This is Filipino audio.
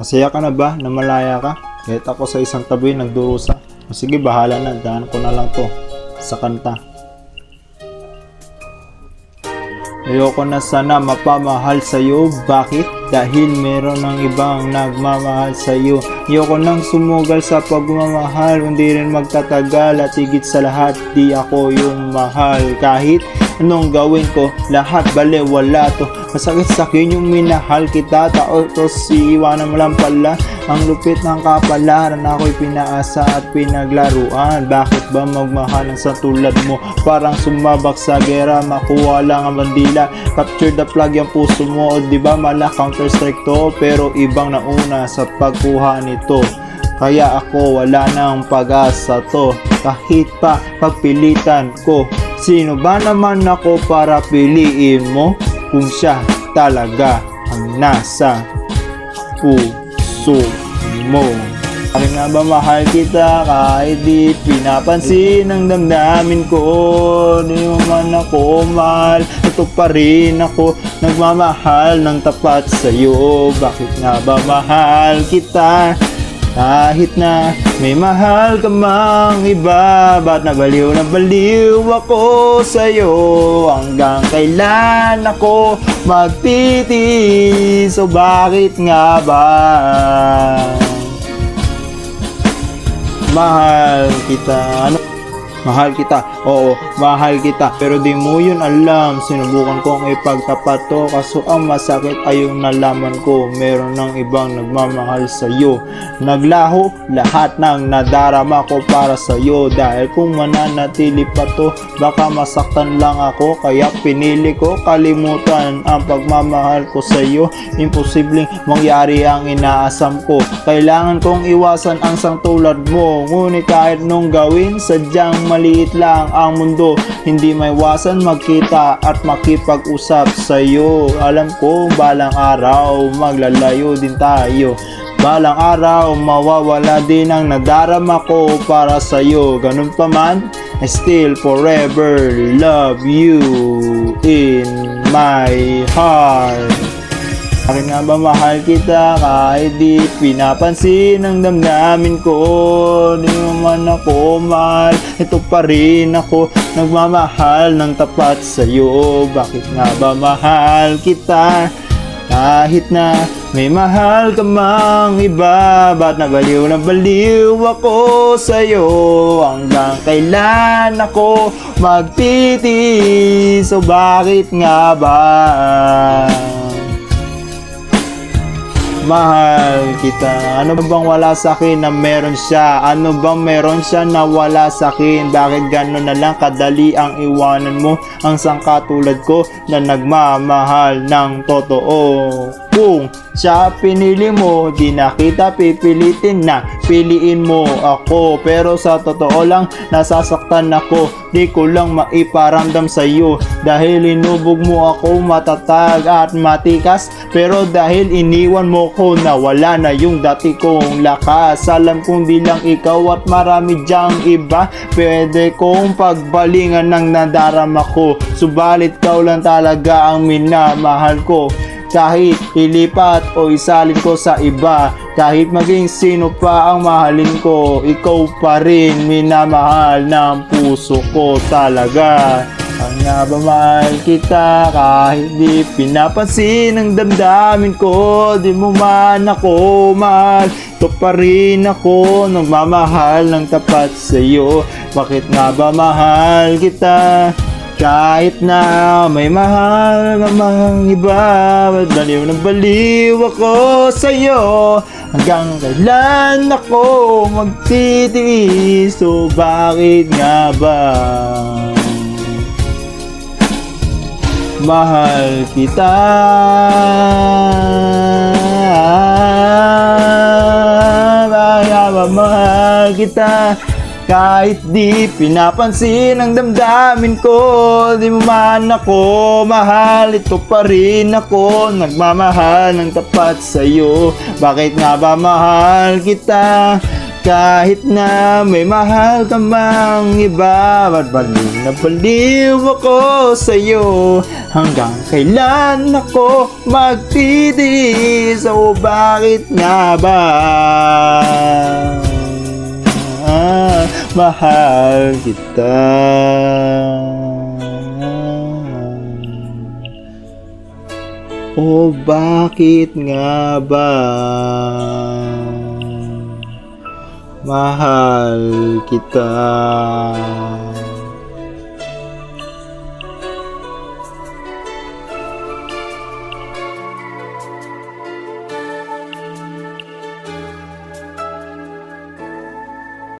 Masaya ka na ba na malaya ka? Kahit ako sa isang tabi nagdurusa. O sige, bahala na. Daan ko na lang to sa kanta. Ayoko na sana mapamahal sa'yo. Bakit? Dahil meron ng ibang nagmamahal sa'yo. Ayoko nang sumugal sa pagmamahal. Hindi rin magtatagal at higit sa lahat, di ako yung mahal. Kahit anong gawin ko, lahat wala to. Masakit sa akin yung minahal kita. Tao to, iiwanan mo lang pala. Ang lupit ng kapalaran, ako'y pinaasa at pinaglaruan. Bakit ba magmahal ng sa tulad mo? Parang sumabak sa gera, makuha lang ang bandila. Capture the flag yung puso mo, o diba mala counter strike to? Pero ibang nauna sa pagkuha nito. Kaya ako wala nang pag-asa to. Kahit pa pagpilitan ko, sino ba naman ako para piliin mo? Kung siya talaga ang nasa puso mo. Bakit nga ba mahal kita kahit di pinapansin ang damdamin ko? Di mo man ako mahal, ito pa rin ako nagmamahal ng tapat sa'yo. Bakit nga ba mahal kita kahit na may mahal ka mang iba? Ba't nabaliw ako sa'yo? Hanggang kailan ako magtitiis? O bakit nga ba mahal kita? Mahal kita, oo, mahal kita. Pero di mo yun alam. Sinubukan kong ipagtapat to, kaso ang masakit ay yung nalaman ko meron ng ibang nagmamahal sa'yo. Naglaho lahat ng nadarama ko para sa'yo. Dahil kung mananatili pa to, baka masaktan lang ako. Kaya pinili ko kalimutan ang pagmamahal ko sa'yo. Imposibleng mangyari ang inaasam ko. Kailangan kong iwasan ang sangtulad mo. Ngunit kahit nung gawin, sadyang maliit lang ang mundo. Hindi maiwasan magkita at makipag-usap sa'yo. Alam ko balang araw maglalayo din tayo. Balang araw mawawala din ang nadarama ko para sa'yo. Ganun pa man, I still forever love you in my heart. Bakit nga ba mahal kita kahit di pinapansin ang damdamin ko? Di mo man ako mahal, ito pa rin ako nagmamahal ng tapat sa'yo. Bakit nga ba mahal kita kahit na may mahal ka mang iba? Ba't nabaliw ako sa'yo? Hanggang kailan ako magtitiis? O bakit nga ba mahal kita? Ano bang wala sa akin na meron siya? Ano bang meron siya na wala sa akin? Bakit gano'n na lang kadali ang iwanan mo ang sangkatulad ko na nagmamahal ng totoo? Kung siya pinili mo, di na kita pipilitin na piliin mo ako. Pero sa totoo lang, nasasaktan ako. Di ko lang maiparamdam sa'yo. Dahil inubog mo ako matatag at matikas. Pero dahil iniwan mo ko, nawala na yung dati kong lakas. Alam kong di lang ikaw at marami dyang iba pwede kong pagbalingan ng nadarama ko. Subalit ikaw lang talaga ang minamahal ko. Kahit ilipat o isalin ko sa iba, kahit maging sino pa ang mahalin ko, ikaw pa rin minamahal ng puso ko talaga. Ang nga ba mahal kita kahit di pinapansin ang damdamin ko? Di mo man ako mahal, ito pa rin ako nagmamahal ng tapat sa'yo. Bakit nga ba mahal kita kahit na may mahal ka mang iba? Baliw ako sa'yo. Hanggang kailan ako magtitiis? So bakit nga ba mahal kita? Kaya ba mahal kita kahit di pinapansin ang damdamin ko? Di mo man ako mahal, ito pa rin ako nagmamahal ng tapat sa'yo. Bakit nga ba mahal kita Kahit na may mahal ka mang iba, ba't baliw na baliw ako sa'yo? Hanggang kailan ako magtitiis? O bakit nga ba? Mahal kita. O bakit nga ba? Mahal kita.